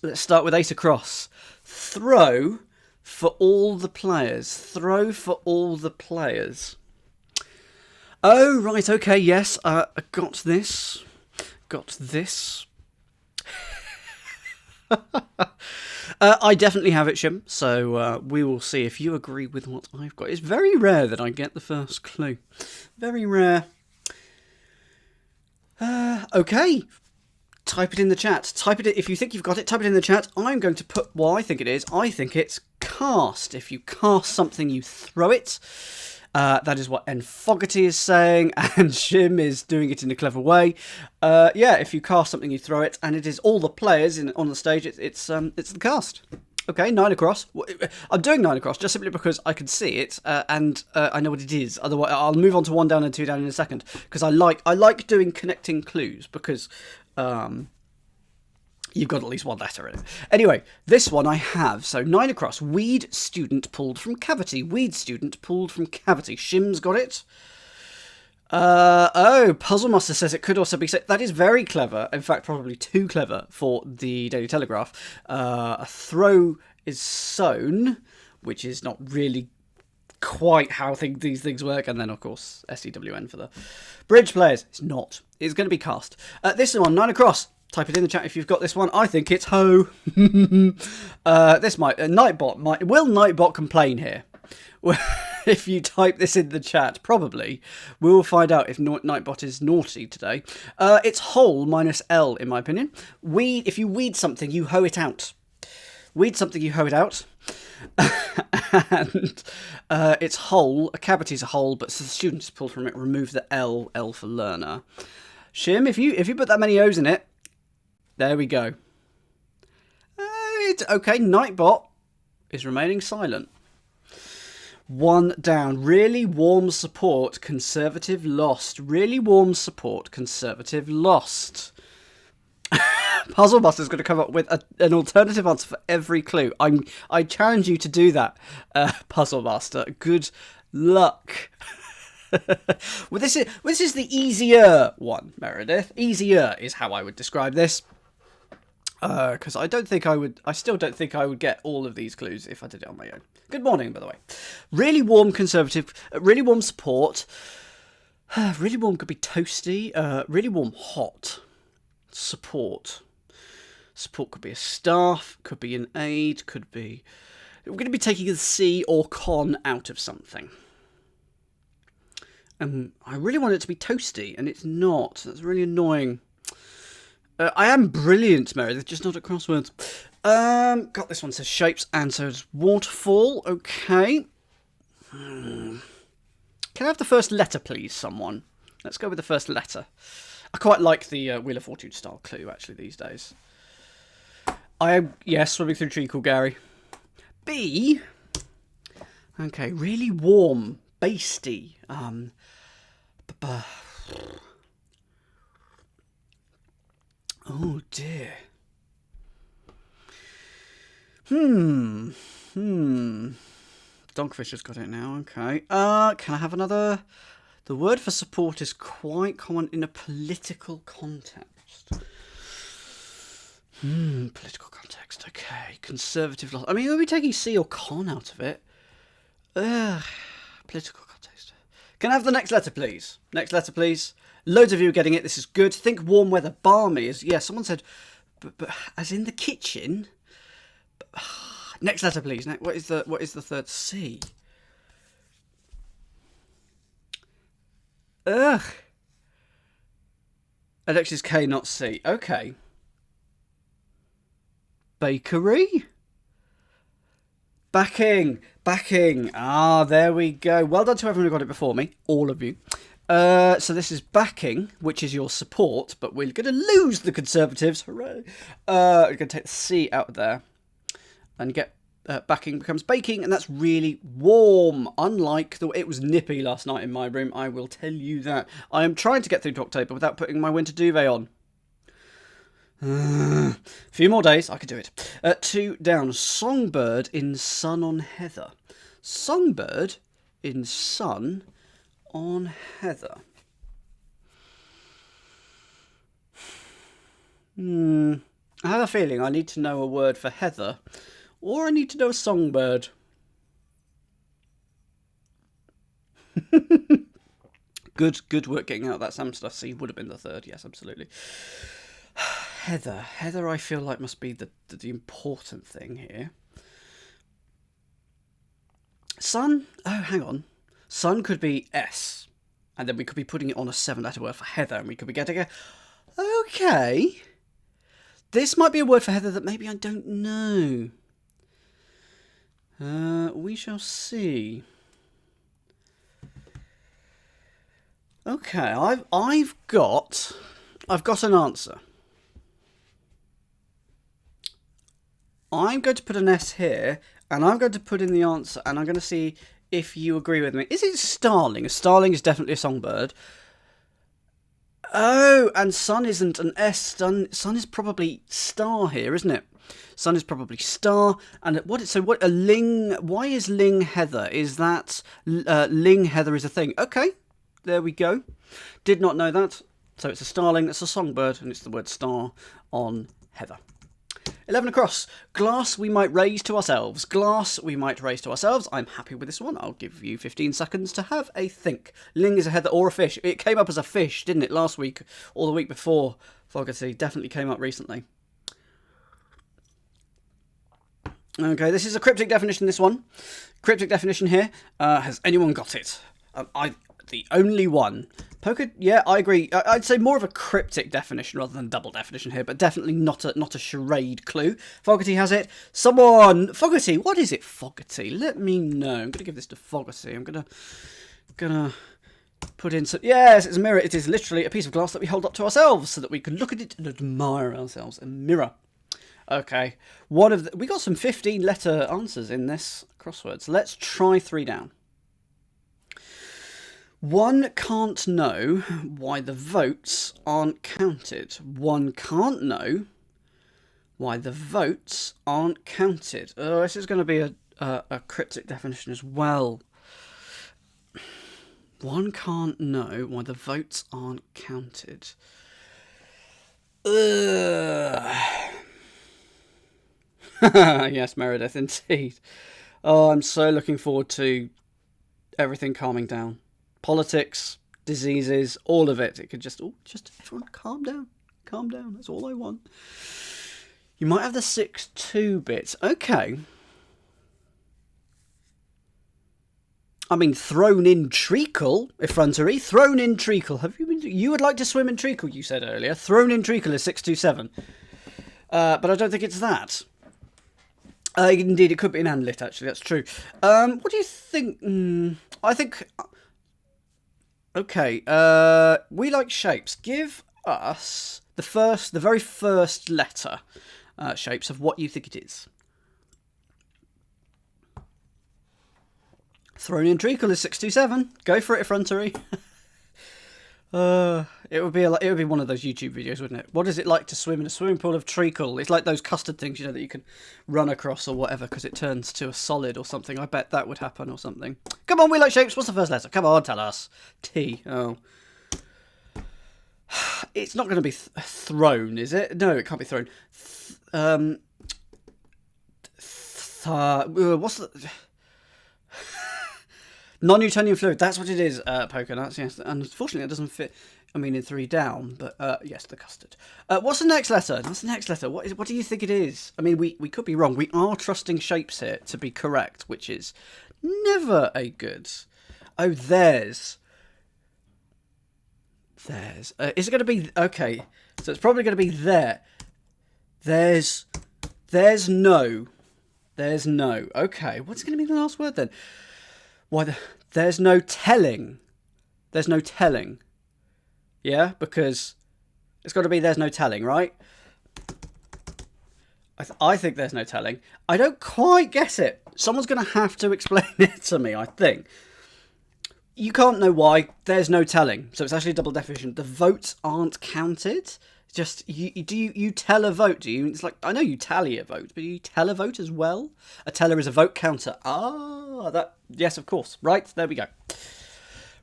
Let's start with 8 across. Throw for all the players. Throw for all the players. Oh, right, okay, yes, I got this. Got this. I definitely have it, Shim, so we will see if you agree with what I've got. It's very rare that I get the first clue. Very rare. Okay. Type it in the chat. Type it in, if you think you've got it, type it in the chat. I'm going to put what I think it is. I think it's cast. If you cast something, you throw it. That is what N. Fogarty is saying, and Shim is doing it in a clever way. Yeah, if you cast something, you throw it, and it is all the players on the stage. It's the cast. Okay, 9 across. I'm doing 9 across just simply because I can see it and I know what it is. Otherwise, I'll move on to 1 down and 2 down in a second because I like doing connecting clues because you've got at least 1 letter in it. Anyway, this one I have. So 9 across. Weed student pulled from cavity. Weed student pulled from cavity. Shim's got it. Oh, Puzzle Master says it could also be said. That is very clever. In fact, probably too clever for the Daily Telegraph. A throw is sown, which is not really quite how these things work. And then, of course, SEWN for the bridge players. It's not. It's going to be cast. This one, 9 across. Type it in the chat if you've got this one. I think it's ho. This might... Nightbot might... Will Nightbot complain here? If you type this in the chat, probably. We will find out if Nightbot is naughty today. It's hole minus L, in my opinion. If you weed something, you hoe it out. Weed something, you hoe it out. And it's hole. A cavity is a hole, but the student is pulled from it. Remove the L. L for learner. Shim, if you put that many O's in it, there we go. Okay, Nightbot is remaining silent. 1 down. Really warm support. Conservative lost. Really warm support. Conservative lost. Puzzle Buster's going to come up with an alternative answer for every clue. I challenge you to do that, Puzzle Master. Good luck. Well, this is the easier one, Meredith. Easier is how I would describe this. Because I still don't think I would get all of these clues if I did it on my own. Good morning, by the way. Really warm conservative, really warm support. Really warm could be toasty. Really warm hot. Support. Support could be a staff, could be an aid, could be... We're going to be taking the C or con out of something. I really want it to be toasty, and it's not. That's really annoying. I am brilliant, Meredith, just not at crosswords. Got this one says shapes, and so does waterfall. Okay. Can I have the first letter, please, someone? Let's go with the first letter. I quite like the Wheel of Fortune style clue, actually, these days. Yes, swimming through treacle, Gary. B. Okay, really warm, basty. Oh dear. Dogfish has got it now. Okay. Can I have another? The word for support is quite common in a political context. Political context. Okay. Conservative loss. I mean, are we taking C or con out of it? Political context. Can I have the next letter, please? Next letter, please. Loads of you are getting it. This is good. Think warm weather. Balmy is... Yeah, someone said... But as in the kitchen? Next letter, please. What is the third? C. Ugh. Alexis K, not C. Okay. Bakery? Backing. Ah, there we go. Well done to everyone who got it before me. All of you. So this is backing, which is your support, but we're going to lose the Conservatives. Hooray. We're going to take the C out of there and get backing becomes baking, and that's really warm. Unlike it was nippy last night in my room, I will tell you that. I am trying to get through to October without putting my winter duvet on. A few more days, I could do it. 2 down. Songbird in sun on heather. Songbird in sun on heather. I have a feeling I need to know a word for heather, or I need to know a songbird. Good work getting out that Sam stuff. C would have been the third. Yes, absolutely. Heather, I feel like must be the important thing here. Sun. Oh, hang on. Sun could be S, and then we could be putting it on a 7-letter word for heather, and we could be getting a. Okay. This might be a word for heather that maybe I don't know. We shall see. Okay, I've got an answer. I'm going to put an S here, and I'm going to put in the answer, and I'm going to see if you agree with me. Is it starling? A starling is definitely a songbird. Oh, and sun isn't an S. Sun is probably star here, isn't it? Sun is probably star. And what a ling? Why is ling heather? Is that ling heather is a thing? Okay, there we go. Did not know that. So it's a starling. That's a songbird, and it's the word star on heather. 11 across. Glass we might raise to ourselves. Glass we might raise to ourselves. I'm happy with this one. I'll give you 15 seconds to have a think. Ling is a heather or a fish. It came up as a fish, didn't it, last week or the week before? Fogarty definitely came up recently. Okay, this is a cryptic definition, this one. Cryptic definition here. Has anyone got it? The only one. Poker, yeah, I agree. I'd say more of a cryptic definition rather than double definition here, but definitely not a charade clue. Fogarty has it. Someone, Fogarty, what is it, Fogarty? Let me know. I'm gonna give this to Fogarty. I'm gonna put in some. Yes, it's a mirror. It is literally a piece of glass that we hold up to ourselves so that we can look at it and admire ourselves. A mirror. Okay, we got some 15-letter answers in this crossword. So let's try 3 down. One can't know why the votes aren't counted. One can't know why the votes aren't counted. Oh, this is going to be a cryptic definition as well. One can't know why the votes aren't counted. Yes, Meredith, indeed. Oh, I'm so looking forward to everything calming down. Politics, diseases, all of it. It could just everyone calm down. Calm down. That's all I want. You might have the 6-2 bits. Okay. I mean, thrown in treacle, effrontery. Thrown in treacle. Have you been? You would like to swim in treacle, you said earlier. Thrown in treacle is 627. But I don't think it's that. Indeed, it could be an andlit, actually. That's true. What do you think? I think. Okay, we like shapes. Give us the very first letter shapes of what you think it is. Thrown in treacle is 627. Go for it, effrontery. It would be one of those YouTube videos, wouldn't it? What is it like to swim in a swimming pool of treacle? It's like those custard things, that you can run across or whatever because it turns to a solid or something. I bet that would happen or something. Come on, we like shapes. What's the first letter? Come on, tell us. T. Oh. It's not going to be thrown, is it? No, it can't be thrown. What's the... Non-Newtonian fluid, that's what it is, poker nuts, yes. And unfortunately, it doesn't fit, in 3 down, but yes, the custard. What's the next letter? What's the next letter? What do you think it is? We could be wrong. We are trusting shapes here to be correct, which is never a good... Oh, there's. Is it going to be... Okay, so it's probably going to be there. There's no. There's no. Okay, what's going to be the last word then? There's no telling. There's no telling. Yeah, because it's got to be there's no telling, right? I think there's no telling. I don't quite get it. Someone's going to have to explain it to me, I think. You can't know why. There's no telling. So it's actually a double definition. The votes aren't counted. Just, you tell a vote, do you? It's like, I know you tally a vote, but do you tell a vote as well? A teller is a vote counter. Yes, of course. Right, there we go.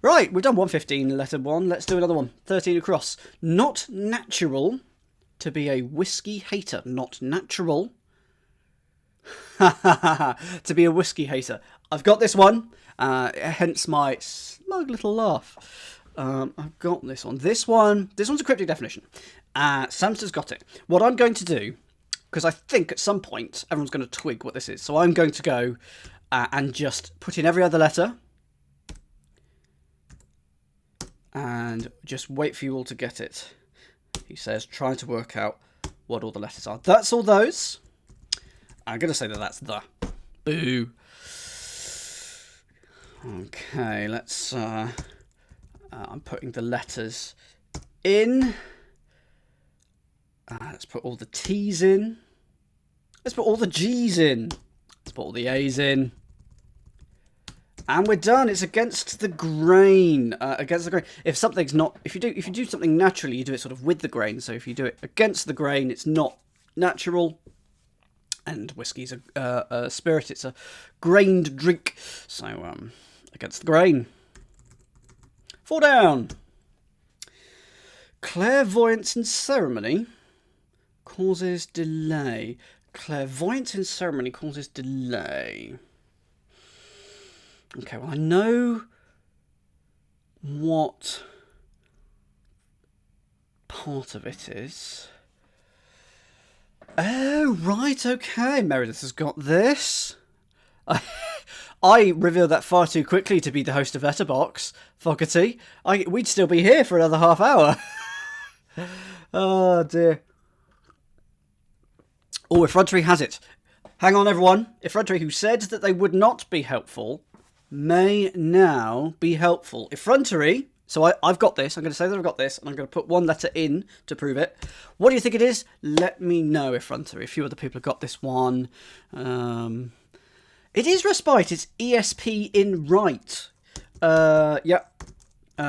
Right, we've done 115, letter 1. Let's do another one. 13 across. Not natural, to be a whiskey hater, not natural. To be a whiskey hater. I've got this one, hence my smug little laugh. I've got this one. This one's a cryptic definition. Samster's got it. What I'm going to do, because I think at some point everyone's going to twig what this is, so I'm going to go and just put in every other letter and just wait for you all to get it. He says, trying to work out what all the letters are. That's all those. I'm going to say that that's the. Boo. Okay, let's... I'm putting the letters in. Let's put all the T's in. Let's put all the G's in. Let's put all the A's in. And we're done. It's against the grain. Against the grain. If something's not... If you do something naturally, you do it sort of with the grain. So if you do it against the grain, it's not natural. And whiskey's a spirit. It's a grained drink. So, against the grain. 4 down. Clairvoyance in ceremony causes delay. Clairvoyance in ceremony causes delay. Okay, well, I know what part of it is. Oh, right, okay. Meredith has got this. I revealed that far too quickly to be the host of Letterbox, Fogarty. We'd still be here for another half hour. Oh, dear. Oh, Effrontery has it. Hang on, everyone. Effrontery, who said that they would not be helpful, may now be helpful. Effrontery, so I've got this. I'm going to say that I've got this, and I'm going to put one letter in to prove it. What do you think it is? Let me know, Effrontery. A few other people have got this one. It is respite. It's ESP in right. Yep.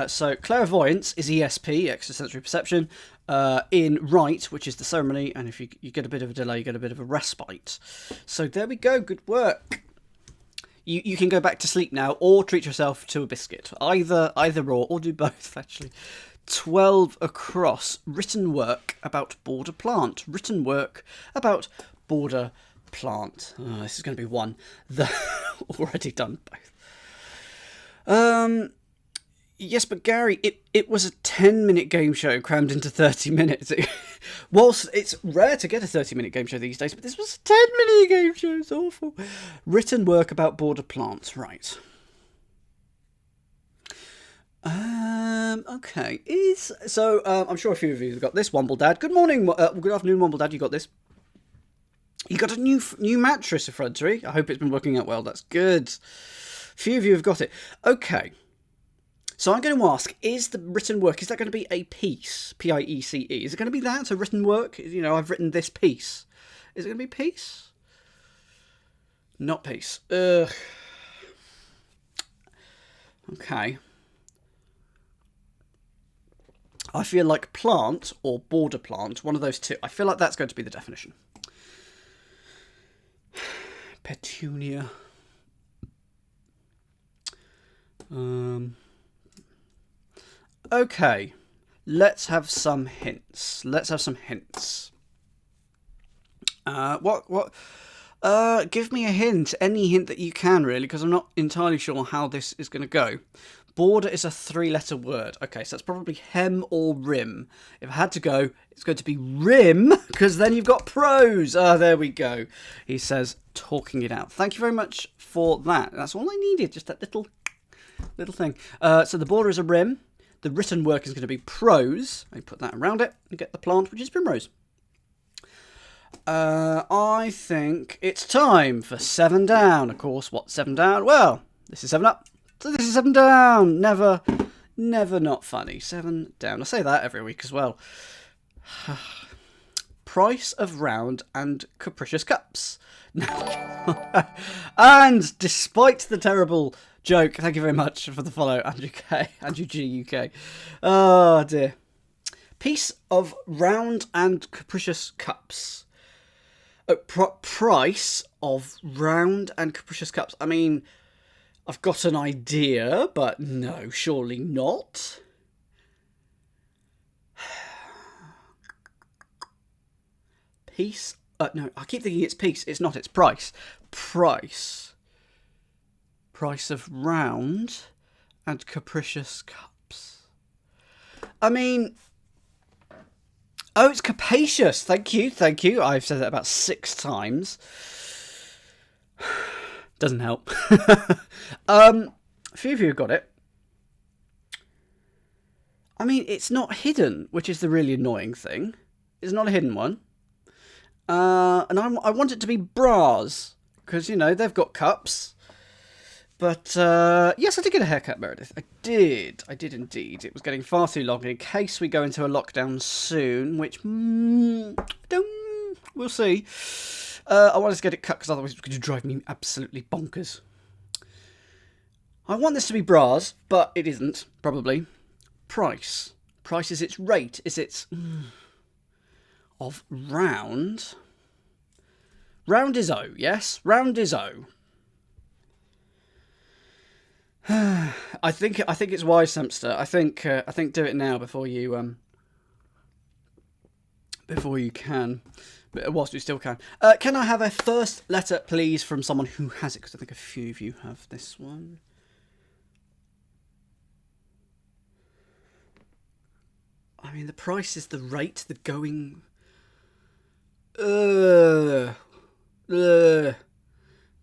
So clairvoyance is ESP, extrasensory perception, in right, which is the ceremony, and if you get a bit of a delay, you get a bit of a respite. So there we go. Good work. You can go back to sleep now, or treat yourself to a biscuit. Either or do both, actually. 12 across. Written work about border plant. Written work about border plant. Oh, this is going to be one. Already done both. Yes, but Gary, it was a 10-minute game show crammed into 30 minutes. Whilst it's rare to get a 30-minute game show these days, but this was a 10-minute game show. It's awful. Written work about border plants. Right. Okay. I'm sure a few of you have got this. Womble Dad. Good morning. Good afternoon, Womble Dad. You got this. You got a new mattress, Effrontery. I hope it's been working out well. That's good. Few of you have got it. Okay. So I'm going to ask, is the written work, is that going to be a piece? P-I-E-C-E. Is it going to be that, a written work? You know, I've written this piece. Is it going to be piece? Not piece. Ugh. Okay. I feel like plant or border plant, one of those two. I feel like that's going to be the definition. Petunia. Okay, let's have some hints. Give me a hint, any hint that you can, really, because I'm not entirely sure how this is going to go. Border is a 3-letter word. Okay, so that's probably hem or rim. If I had to go, it's going to be rim, because then you've got prose. There we go. He says, talking it out. Thank you very much for that. That's all I needed, just that little thing. So the border is a rim. The written work is going to be prose. I put that around it and get the plant, which is primrose. I think it's time for 7 down. Of course, what's 7 down? Well, this is 7 up. So this is 7 down. Never not funny. 7 down. I say that every week as well. Price of round and capricious cups. And despite the terrible joke, thank you very much for the follow, Andrew K. Andrew G UK. Oh dear. Piece of round and capricious cups. Price of round and capricious cups. I mean, I've got an idea, but no, surely not. Peace. No, I keep thinking it's peace. It's not. It's price. Price. Price of round and capricious cups. I mean... Oh, it's capacious. Thank you. Thank you. I've said that about 6 times. Doesn't help. A few of you have got it. I mean, it's not hidden, which is the really annoying thing. It's not a hidden one. And I want it to be bras, because, you know, they've got cups. But, yes, I did get a haircut, Meredith. I did indeed. It was getting far too long in case we go into a lockdown soon, which, we'll see. I wanted to get it cut because otherwise it's going to drive me absolutely bonkers. I want this to be bras, but it isn't, probably. Price. Price is its rate. Is its... of round. Round is O, yes? Round is O. I think it's wise, Sempster. I think do it now before you can, whilst you still can. Can I have a first letter, please, from someone who has it? Because I think a few of you have this one. I mean, the price is the rate, the going.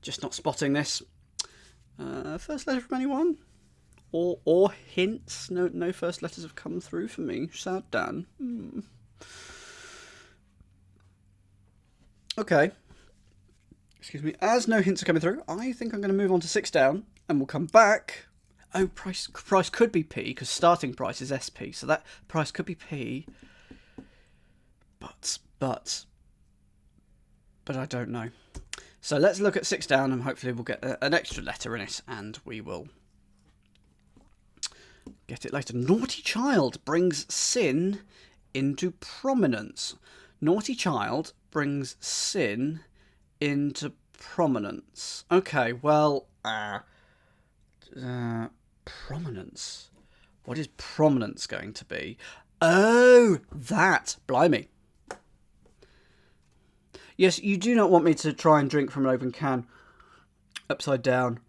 Just not spotting this. First letter from anyone? Or hints? No first letters have come through for me. Sad Dan. Okay. Excuse me. As no hints are coming through, I think I'm going to move on to 6 down, and we'll come back. Oh, price could be P, because starting price is SP, so that price could be P. But I don't know. So let's look at 6 down, and hopefully we'll get an extra letter in it, and we will get it later. Naughty child brings sin into prominence. Naughty child brings sin into prominence. Okay, well, prominence. What is prominence going to be? Oh, that. Blimey. Yes, you do not want me to try and drink from an open can upside down.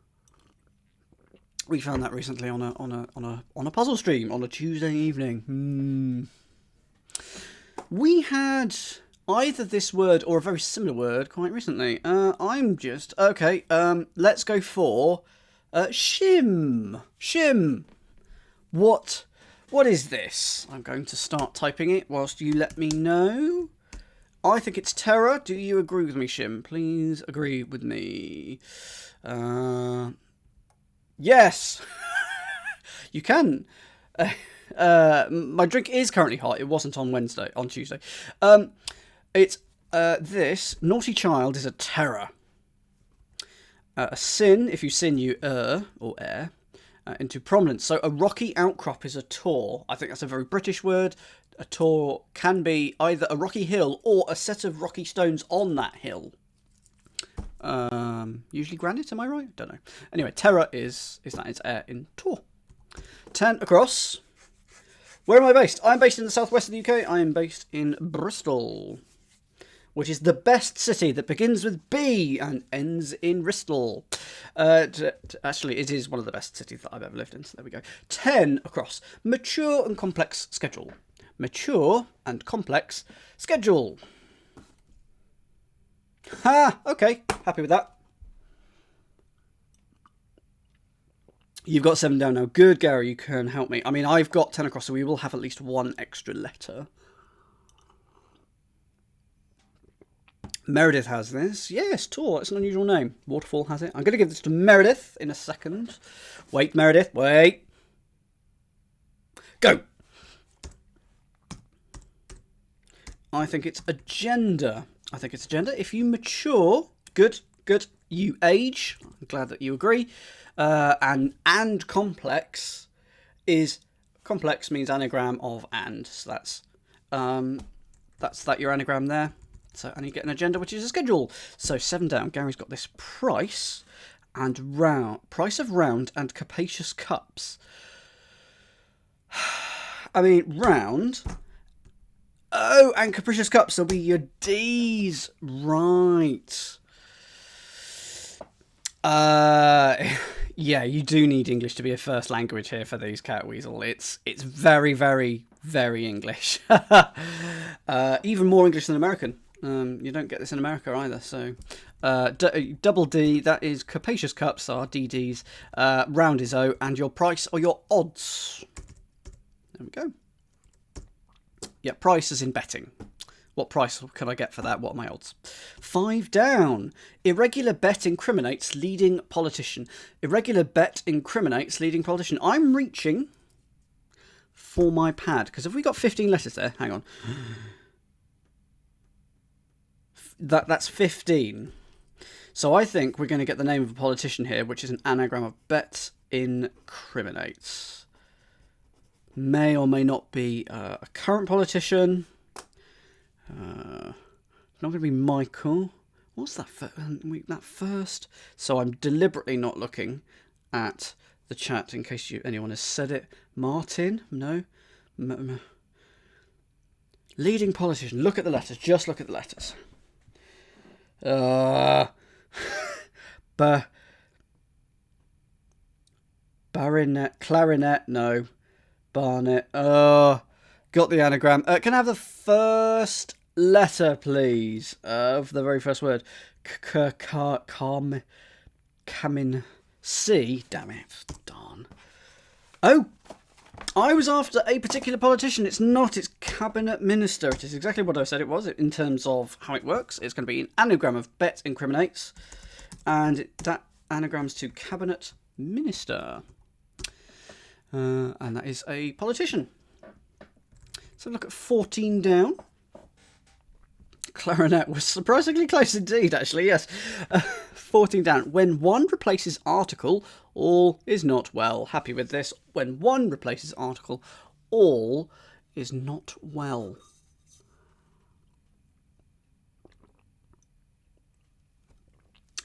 We found that recently on a puzzle stream on a Tuesday evening. We had either this word or a very similar word quite recently. Okay. Let's go for shim. Shim. What is this? I'm going to start typing it whilst you let me know. I think it's terror. Do you agree with me, Shim? Please agree with me. Yes. You can. My drink is currently hot. It wasn't on Tuesday. It's this. Naughty child is a terror. A sin, if you sin, you or air, into prominence. So a rocky outcrop is a tor. I think that's a very British word. A tor can be either a rocky hill or a set of rocky stones on that hill. Usually granite, am I right? Don't know. Anyway, terror is that it's air in tor. 10 across. Where am I based? I'm based in the southwest of the UK. I am based in Bristol, which is the best city that begins with B and ends in Bristol. Actually, it is one of the best cities that I've ever lived in, so there we go. 10 across. Mature and complex schedule. Mature and complex schedule. Ha! Okay, happy with that. You've got 7 down now. Good, Gary, you can help me. I mean, I've got 10 across, so we will have at least 1 extra letter. Meredith has this. Yes, Tor, it's an unusual name. Waterfall has it. I'm going to give this to Meredith in a second. Wait, Meredith, wait. Go! I think it's agenda. If you mature, good. You age. I'm glad that you agree. And complex means anagram of and. So that's your anagram there. So, and you get an agenda, which is a schedule. So 7 down. Gary's got this price and round. Price of round and capacious cups. I mean, round. Oh, and capricious cups will be your D's. Right. Yeah, you do need English to be a first language here for these, Catweasel. It's very, very, very English. Even more English than American. You don't get this in America either. So, double D, that is capacious cups are DDs. Round is O, and your price or your odds. There we go. Yeah, price is in betting. What price can I get for that? What are my odds? 5 down. Irregular bet incriminates leading politician. Irregular bet incriminates leading politician. I'm reaching for my pad. Because have we got 15 letters there? Hang on. That's 15. So I think we're going to get the name of a politician here, which is an anagram of bet incriminates. May or may not be a current politician. Not going to be Michael. What's that? That first. So I'm deliberately not looking at the chat in case anyone has said it. Martin? No. Leading politician. Look at the letters. Just look at the letters. Baronet. Clarinet. No. Barnet. Got the anagram. Can I have the first letter, please, of the very first word? Camin. C. Damn it. Darn. Oh, I was after a particular politician. It's not. It's cabinet minister. It is exactly what I said it was in terms of how it works. It's going to be an anagram of bet incriminates, and that anagrams to cabinet minister. And that is a politician. So look at 14 down. Clarinet was surprisingly close indeed, actually, yes. 14 down. When one replaces article, all is not well. Happy with this. When one replaces article, all is not well.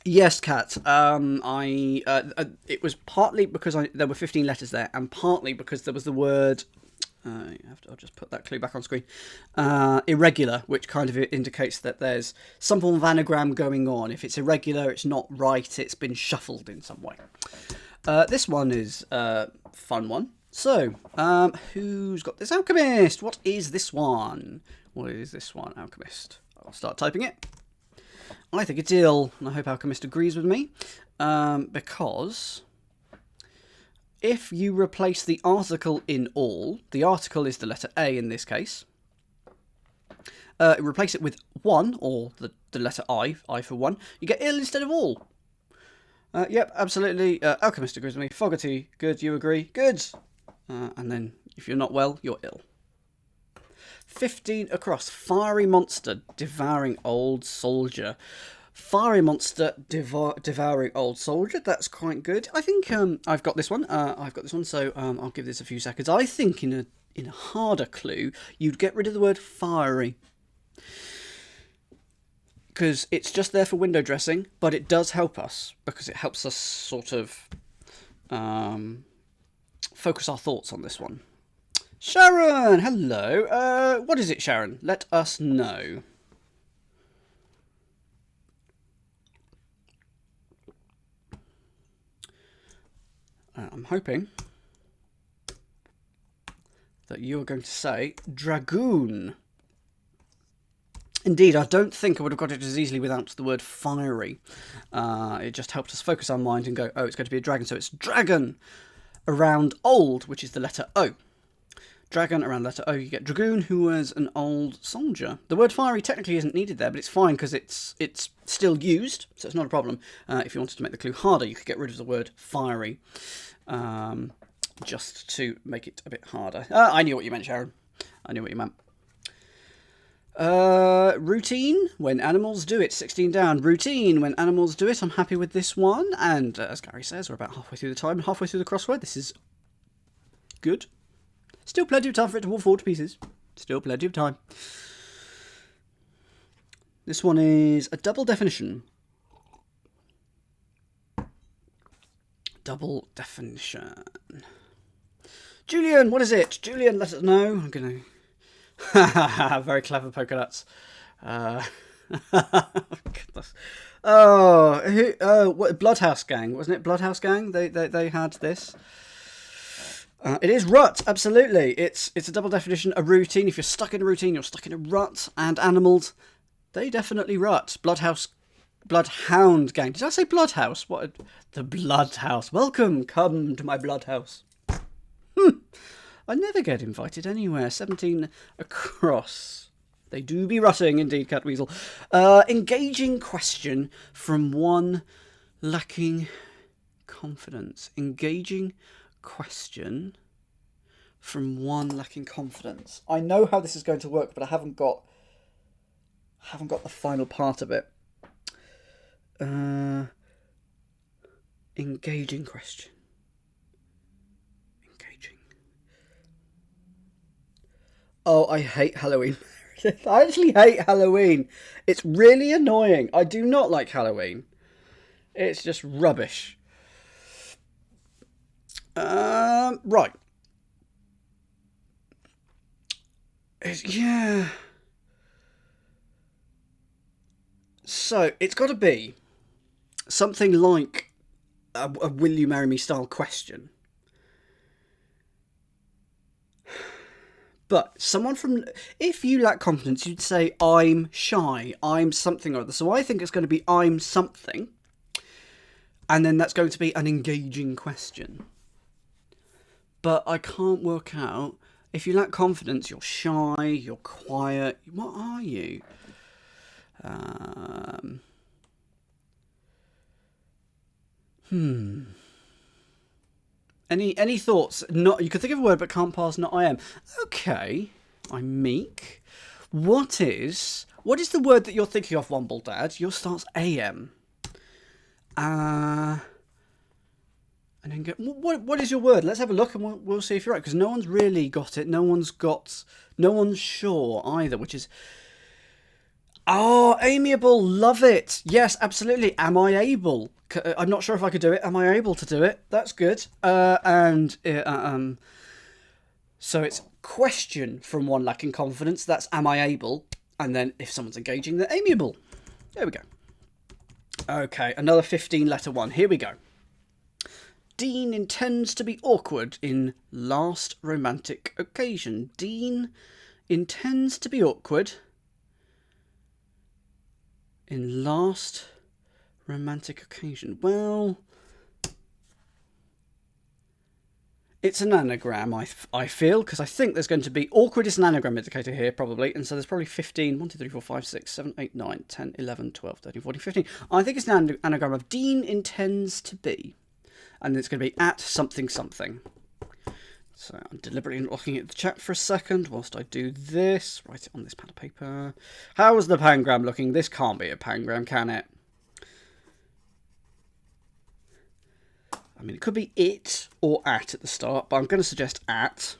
Yes, Kat. It was partly because there were 15 letters there, and partly because there was the word. I'll just put that clue back on screen. Irregular, which kind of indicates that there's some form of anagram going on. If it's irregular, it's not right. It's been shuffled in some way. This one is a fun one. So, who's got this? Alchemist. What is this one? What is this one, Alchemist? I'll start typing it. I think it's ill, and I hope Alchemist agrees with me, because if you replace the article in all, the article is the letter A in this case, replace it with one, or the letter I for one, you get ill instead of all. Yep, absolutely. Alchemist agrees with me. Fogarty, good, you agree? Good. And then if you're not well, you're ill. 15 across. Fiery monster devouring old soldier. Fiery monster devouring old soldier. That's quite good. I think I've got this one. So I'll give this a few seconds. I think in a harder clue, you'd get rid of the word fiery, because it's just there for window dressing, but it does help us because it helps us sort of focus our thoughts on this one. Sharon, hello. What is it, Sharon? Let us know. I'm hoping that you're going to say dragoon. Indeed, I don't think I would have got it as easily without the word fiery. It just helped us focus our mind and go, oh, it's going to be a dragon, so it's dragon around old, which is the letter O. Dragon around letter O, you get dragoon, who was an old soldier. The word fiery technically isn't needed there, but it's fine because it's still used, so it's not a problem. If you wanted to make the clue harder, you could get rid of the word fiery, just to make it a bit harder. I knew what you meant, Sharon. I knew what you meant. Routine, when animals do it. 16 down. Routine, when animals do it. I'm happy with this one. And as Gary says, we're about halfway through the time, halfway through the crossword. This is good. Still plenty of time for it to fall to pieces. Still plenty of time. This one is a double definition. Double definition. Julian, what is it? Julian, let us know. I'm going to Very clever polka dots. Goodness. What Bloodhouse Gang, wasn't it? Bloodhouse Gang. They had this. It is rut, absolutely. It's a double definition, a routine. If you're stuck in a routine, you're stuck in a rut. And animals, they definitely rut. Bloodhound Gang. Did I say Bloodhouse? What? The Bloodhouse. Welcome, come to my Bloodhouse. I never get invited anywhere. 17 across. They do be rutting, indeed, Catweasel. Engaging question from one lacking confidence. Engaging question from one lacking confidence. I know how this is going to work, but I haven't got the final part of it. Engaging question. Engaging. Oh, I hate Halloween. I actually hate Halloween. It's really annoying. I do not like Halloween. It's just rubbish. Right. Yeah. So, it's got to be something like a will you marry me style question. But someone from... If you lack confidence, you'd say, I'm shy, I'm something or other. So I think it's going to be I'm something. And then that's going to be an engaging question. But I can't work out... If you lack confidence, you're shy, you're quiet. What are you? Any thoughts? Not you could think of a word, but can't pass. Not I am. Okay, I'm meek. What is the word that you're thinking of, Womble Dad? Yours starts AM. And then go. What is your word? Let's have a look, and we'll see if you're right. Because no one's really got it. No one's sure either. Which is. Oh, amiable. Love it. Yes, absolutely. Am I able? I'm not sure if I could do it. Am I able to do it? That's good. So it's question from one lacking confidence. That's am I able? And then if someone's engaging, they're amiable. There we go. Okay, another 15-letter one. Here we go. Dean intends to be awkward in last romantic occasion. Dean intends to be awkward in last romantic occasion. Well, it's an anagram, I feel, because I think there's going to be... Awkward is an anagram indicator here, probably. And so there's probably 15, 1, 2, 3, 4, 5, 6, 7, 8, 9, 10, 11, 12, 13, 14, 15. I think it's an anagram of Dean intends to be. And it's going to be at something something. So I'm deliberately looking at the chat for a second whilst I do this. Write it on this pad of paper. How is the pangram looking? This can't be a pangram, can it? I mean, it could be it or at the start, but I'm going to suggest at.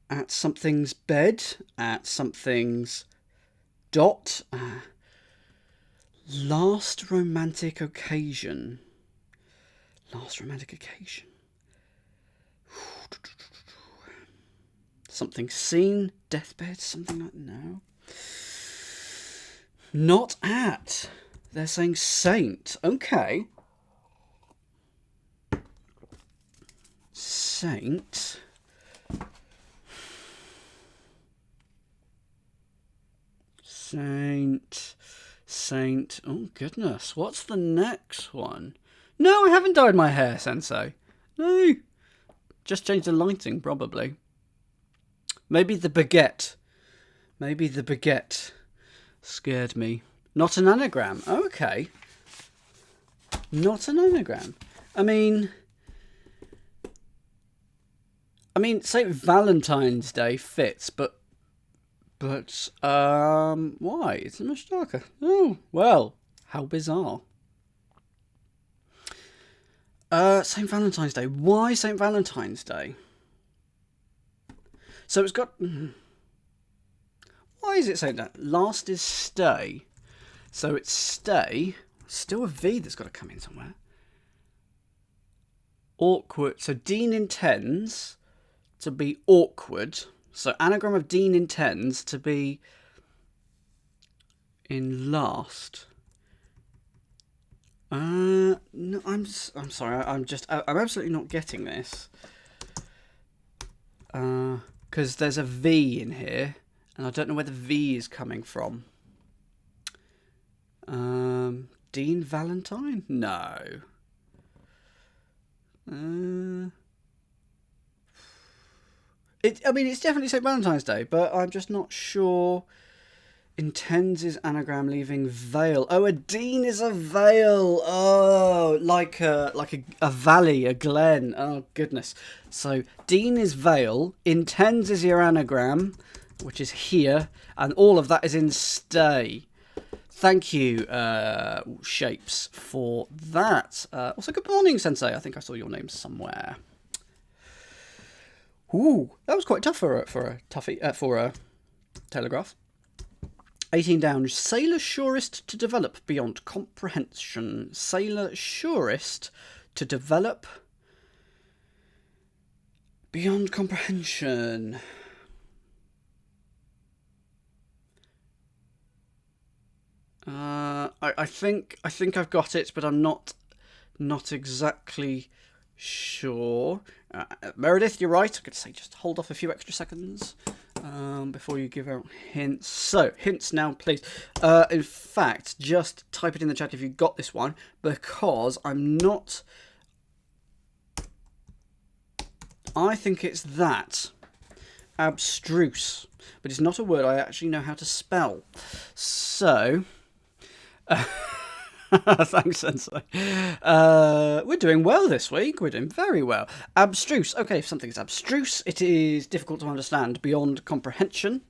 At something's bed. At something's dot. Last romantic occasion. Last romantic occasion. Something seen. Deathbed. Something like... No. Not at. They're saying saint. Okay. Saint. Saint. Saint. Oh, goodness. What's the next one? No, I haven't dyed my hair, Sensei. No. Just changed the lighting, probably. Maybe the baguette. Maybe the baguette scared me. Not an anagram. Oh, okay. Not an anagram. I mean, St. Valentine's Day fits, but why? It's much darker. Oh, well, how bizarre. St. Valentine's Day. Why St. Valentine's Day? So it's got... Why is it saying that? Last is stay. So it's stay. Still a V that's got to come in somewhere. Awkward. So Dean intends to be awkward. So anagram of Dean intends to be in last. No, I'm sorry. I'm absolutely not getting this. Because there's a V in here, and I don't know where the V is coming from. Dean Valentine? No. I mean, it's definitely St. Valentine's Day, but I'm just not sure. Intends is anagram leaving vale. Oh, a dean is a vale. Oh, like a valley, a glen. Oh, goodness. So dean is vale. Intends is your anagram, which is here. And all of that is in stay. Thank you, Shapes, for that. Also, good morning, Sensei. I think I saw your name somewhere. Ooh, that was quite tough for a Telegraph. 18 down. Sailor surest to develop beyond comprehension. Sailor surest to develop beyond comprehension. I think I've got it, but I'm not exactly sure. Meredith, you're right. I could say just hold off a few extra seconds before you give out hints. So, hints now, please. In fact, just type it in the chat if you got this one, because I'm not... I think it's that. Abstruse. But it's not a word I actually know how to spell. So... Thanks, Sensei. We're doing well this week. We're doing very well. Abstruse. Okay, if something is abstruse, it is difficult to understand beyond comprehension.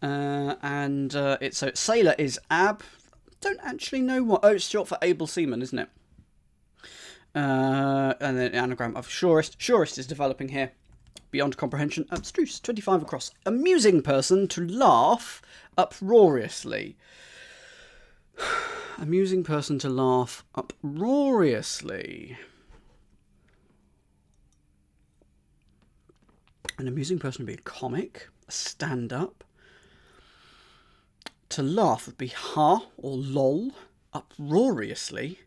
So sailor is ab. Don't actually know what. Oh, it's short for able seaman, isn't it? And then anagram of surest. Surest is developing here. Beyond comprehension. Abstruse. 25 across. Amusing person to laugh uproariously. Amusing person to laugh uproariously. An amusing person would be a comic, a stand-up. To laugh would be ha or lol, uproariously.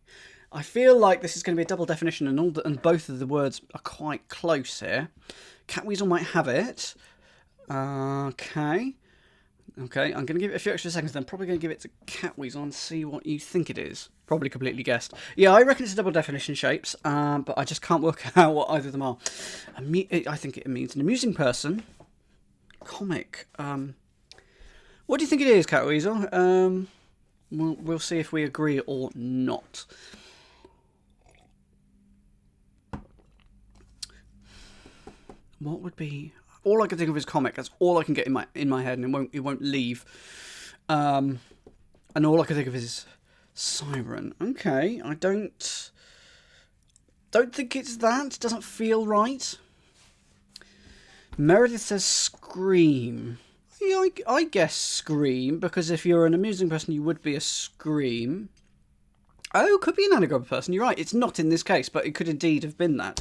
I feel like this is going to be a double definition, and both of the words are quite close here. Catweasel might have it. Okay, I'm going to give it a few extra seconds, then I'm probably going to give it to Catweasel and see what you think it is. Probably completely guessed. Yeah, I reckon it's a double definition, Shapes, but I just can't work out what either of them are. I think it means an amusing person. Comic. What do you think it is, Catweasel? We'll see if we agree or not. What would be... All I can think of is comic. That's all I can get in my head, and it won't leave. And all I can think of is siren. Okay, I don't think it's that. It doesn't feel right. Meredith says scream. Yeah, I guess scream, because if you're an amusing person, you would be a scream. Oh, could be an anagram person. You're right. It's not in this case, but it could indeed have been that.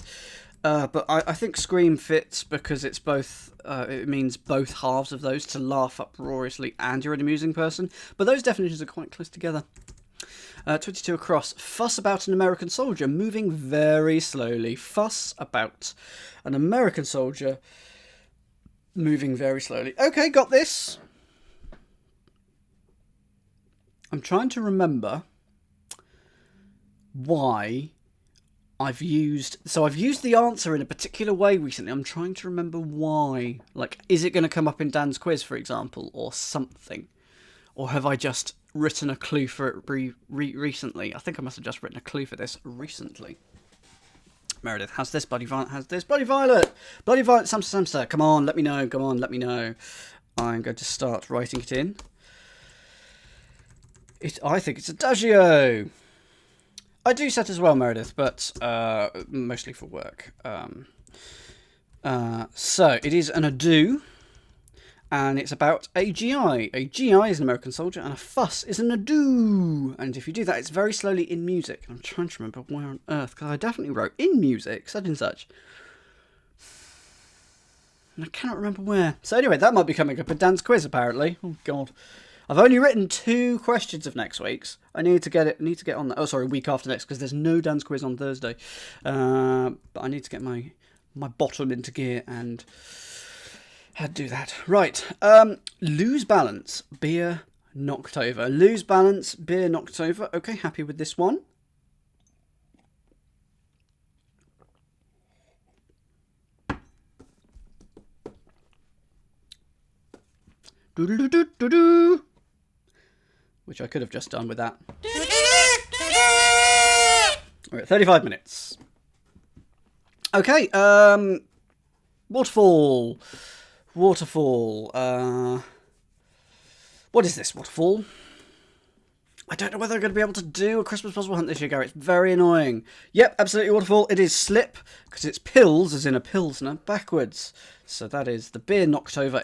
But I think scream fits because it's both. It means both halves of those, to laugh uproariously and you're an amusing person. But those definitions are quite close together. 22 across. Fuss about an American soldier moving very slowly. Fuss about an American soldier moving very slowly. Okay, got this. I'm trying to remember why I've used the answer in a particular way recently. I'm trying to remember why. Like, is it going to come up in Dan's quiz, for example, or something? Or have I just written a clue for it recently? I think I must have just written a clue for this recently. Meredith has this, Bloody Violet has this. Bloody Violet! Bloody Violet, Samster. Come on, let me know. Come on, let me know. I'm going to start writing it in. I think it's adagio. I do set as well, Meredith, but mostly for work. So, it is an ado, and it's about a GI. A GI is an American soldier, and a fuss is an ado. And if you do that, it's very slowly in music. I'm trying to remember where on earth, because I definitely wrote in music, such and such. And I cannot remember where. So anyway, that might be coming up in Dan's quiz, apparently. Oh, God. I've only written 2 questions of next week's. I need to get on that. Oh, sorry, week after next, because there's no Dan's quiz on Thursday. But I need to get my bottom into gear and how to do that. Right. Lose balance, beer knocked over. Lose balance, beer knocked over. Okay, happy with this one. Do-do-do-do-do-do. Which I could have just done with that. We're at 35 minutes. Okay, waterfall. Waterfall. What is this waterfall? I don't know whether I'm going to be able to do a Christmas puzzle hunt this year, Gary. It's very annoying. Yep, absolutely waterfall. It is slip, because it's pills, as in a pilsner, backwards. So that is the beer knocked over,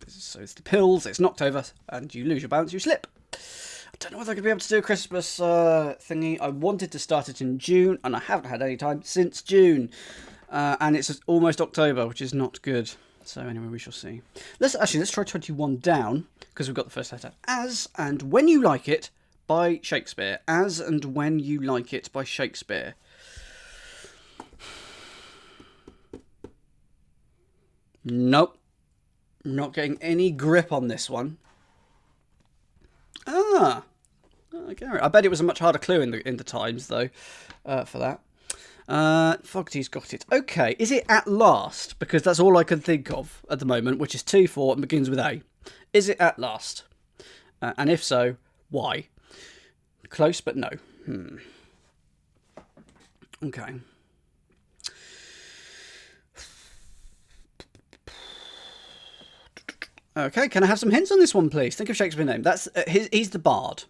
so it's the pills, it's knocked over, and you lose your balance, you slip. I don't know whether I'm going to be able to do a Christmas thingy. I wanted to start it in June, and I haven't had any time since June. And it's almost October, which is not good. So anyway, we shall see. Let's try 21 down, because we've got the first letter. As and When You Like It by Shakespeare. As and When You Like It by Shakespeare. Nope. Not getting any grip on this one. Okay. I bet it was a much harder clue in the Times, though, for that. Fogarty's got it. Okay, is it At Last? Because that's all I can think of at the moment, which is 2-4 and begins with A. Is it At Last? And if so, why? Close, but no. Okay. Okay, can I have some hints on this one, please? Think of Shakespeare's name. That's he's the bard.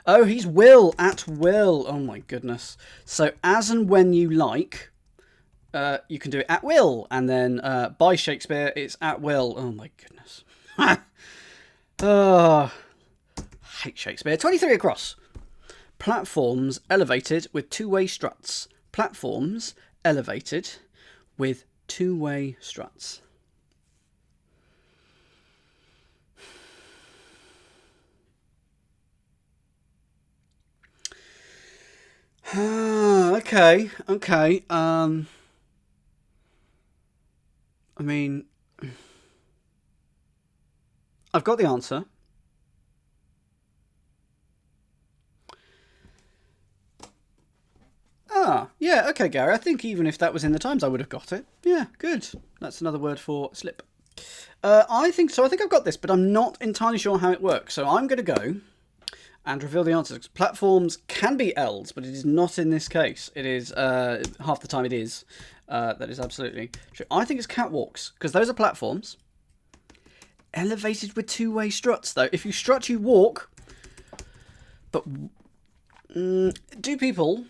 Oh, he's Will, At Will. Oh, my goodness. So, As and When You Like, you can do it at will. And then by Shakespeare, it's At Will. Oh, my goodness. Hate Shakespeare. 23 across. Platforms elevated with two-way struts. Platforms elevated with two-way struts. Okay. I mean, I've got the answer. Yeah, okay, Gary. I think even if that was in the Times, I would have got it. Yeah, good. That's another word for slip. I think so. I think I've got this, but I'm not entirely sure how it works. So I'm going to go and reveal the answers. Platforms can be L's, but it is not in this case. It is, half the time it is. That is absolutely true. I think it's catwalks, because those are platforms. Elevated with two-way struts, though. If you strut, you walk. But do people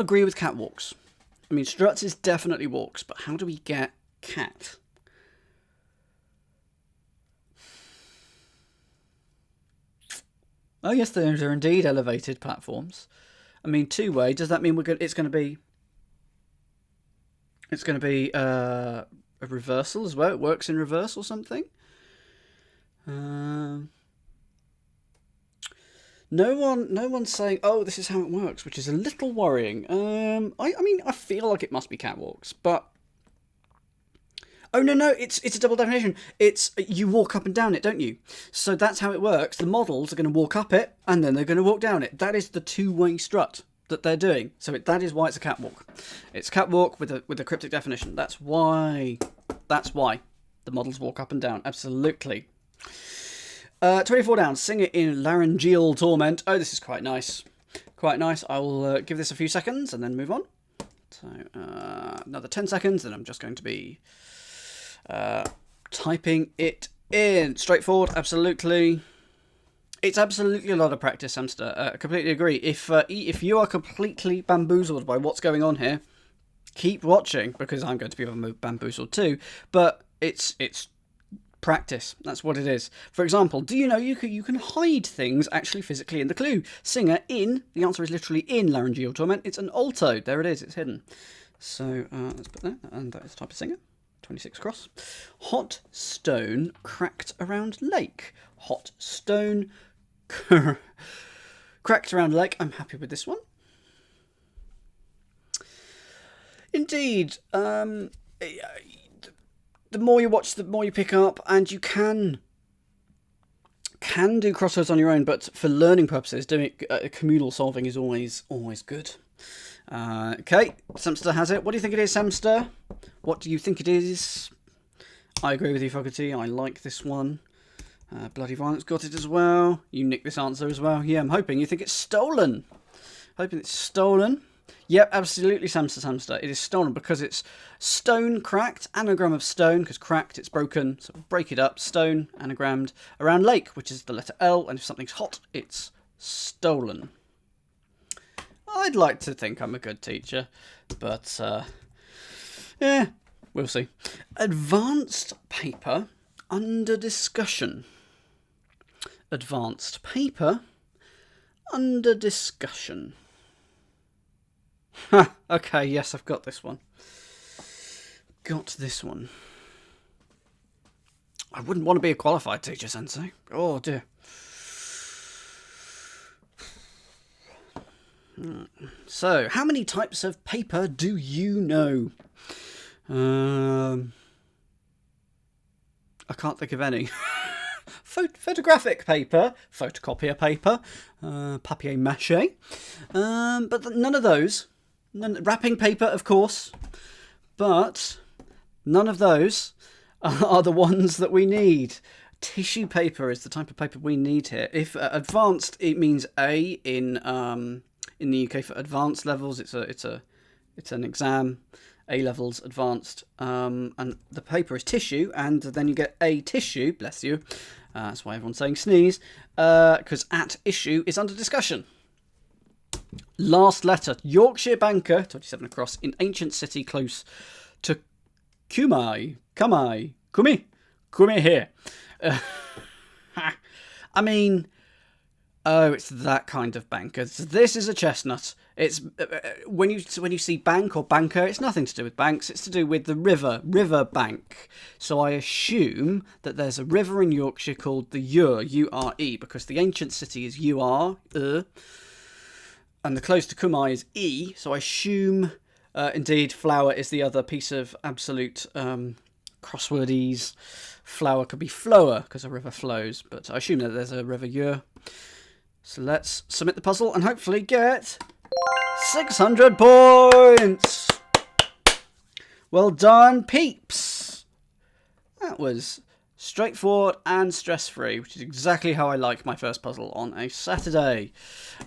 agree with catwalks? I mean, struts is definitely walks, but how do we get cat? Oh yes, those are indeed elevated platforms. I mean, two-way. Does that mean it's going to be a reversal as well? It works in reverse or something. No one's saying, oh, this is how it works, which is a little worrying. I mean, I feel like it must be catwalks, but oh no, it's a double definition. It's you walk up and down it, don't you? So that's how it works. The models are going to walk up it, and then they're going to walk down it. That is the two-way strut that they're doing. So that is why it's a catwalk. It's a catwalk with a cryptic definition. That's why the models walk up and down. Absolutely. 24 down. Sing it in laryngeal torment. Oh, this is quite nice. Quite nice. I will give this a few seconds and then move on. So another 10 seconds, and I'm just going to be typing it in. Straightforward, absolutely. It's absolutely a lot of practice, Hamster. I completely agree. If you are completely bamboozled by what's going on here, keep watching, because I'm going to be bamboozled too. But it's practice. That's what it is. For example, do you know you can hide things actually physically in the clue? Singer in, the answer is literally in laryngeal torment. It's an alto. There it is. It's hidden. So let's put that, and that is the type of singer. 26 across. Hot stone cracked around lake. Hot stone cracked around lake. I'm happy with this one. Indeed. The more you watch, the more you pick up, and you can do crosswords on your own, but for learning purposes, doing communal solving is always good. Okay, Samster has it. What do you think it is, Samster? What do you think it is? I agree with you, Fogarty. I like this one. Bloody Violence got it as well. You nicked this answer as well. Yeah, I'm hoping you think it's stolen. Hoping it's stolen. Yep, absolutely, Samster. It is stolen because it's stone cracked, anagram of stone, because cracked, it's broken. So we'll break it up. Stone, anagrammed, around lake, which is the letter L, and if something's hot, it's stolen. I'd like to think I'm a good teacher, but yeah, we'll see. Advanced paper under discussion. Advanced paper under discussion. Okay, yes, I've got this one. Got this one. I wouldn't want to be a qualified teacher, Sensei. Oh, dear. So, how many types of paper do you know? I can't think of any. Photographic paper, photocopier paper, papier-mâché, but none of those. Wrapping paper, of course, but none of those are the ones that we need. Tissue paper is the type of paper we need here. If advanced, it means A in the UK for advanced levels. It's an exam. A levels, advanced, and the paper is tissue, and then you get a tissue. Bless you. That's why everyone's saying sneeze, because at issue is under discussion. Last letter, Yorkshire banker, 27 across, in ancient city close to Kumi here. I mean, oh, it's that kind of banker. This is a chestnut. It's when you see bank or banker, it's nothing to do with banks. It's to do with the river bank. So I assume that there's a river in Yorkshire called the Ure, U-R-E, because the ancient city is U-R, and the close to Kumi is E. So I assume, indeed, flower is the other piece of absolute crosswordese. Flower could be flower because a river flows, but I assume that there's a river Ure. So let's submit the puzzle and hopefully get 600 points. Well done, peeps. That was straightforward and stress-free, which is exactly how I like my first puzzle on a Saturday.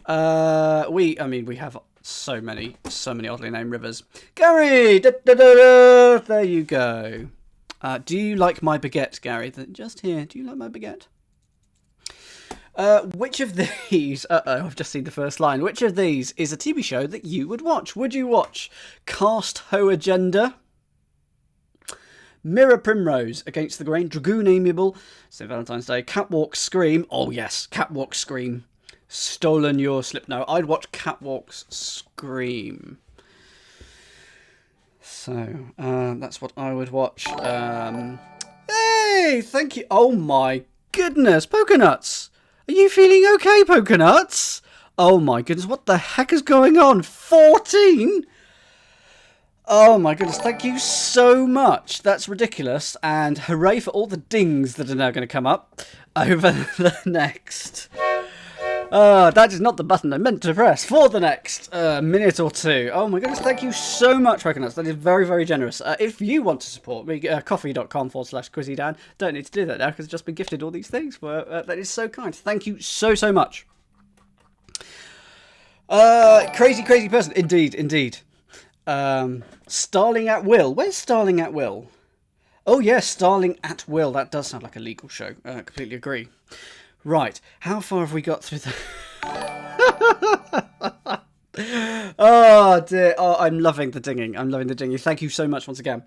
We have so many oddly named rivers. Gary, there you go. Do you like my baguette, Gary? Just here. Do you like my baguette? Which of these... I've just seen the first line. Which of these is a TV show that you would watch? Would you watch Cast Ho Agenda, Mirror Primrose, Against the Grain, Dragoon Amiable, St. Valentine's Day, Catwalk Scream? Oh, yes, Catwalk Scream. Stolen Your Slip. No, I'd watch Catwalk's Scream. So, that's what I would watch. Hey, thank you. Oh, my goodness, Pokenuts. Are you feeling okay, Pokenuts? Oh my goodness, what the heck is going on? 14? Oh my goodness, thank you so much. That's ridiculous. And hooray for all the dings that are now going to come up over the next... that is not the button I meant to press for the next minute or two. Oh my goodness, thank you so much, Pokenuts. That is very, very generous. If you want to support me, coffee.com/QuizzyDan. Don't need to do that now because I've just been gifted all these things. That is so kind. Thank you so, so much. Crazy, crazy person. Indeed. Starling at Will. Where's Starling at Will? Oh, yes, Starling at Will. That does sound like a legal show. Completely agree. Right, how far have we got through the... Oh, dear. Oh, I'm loving the dinging. Thank you so much once again.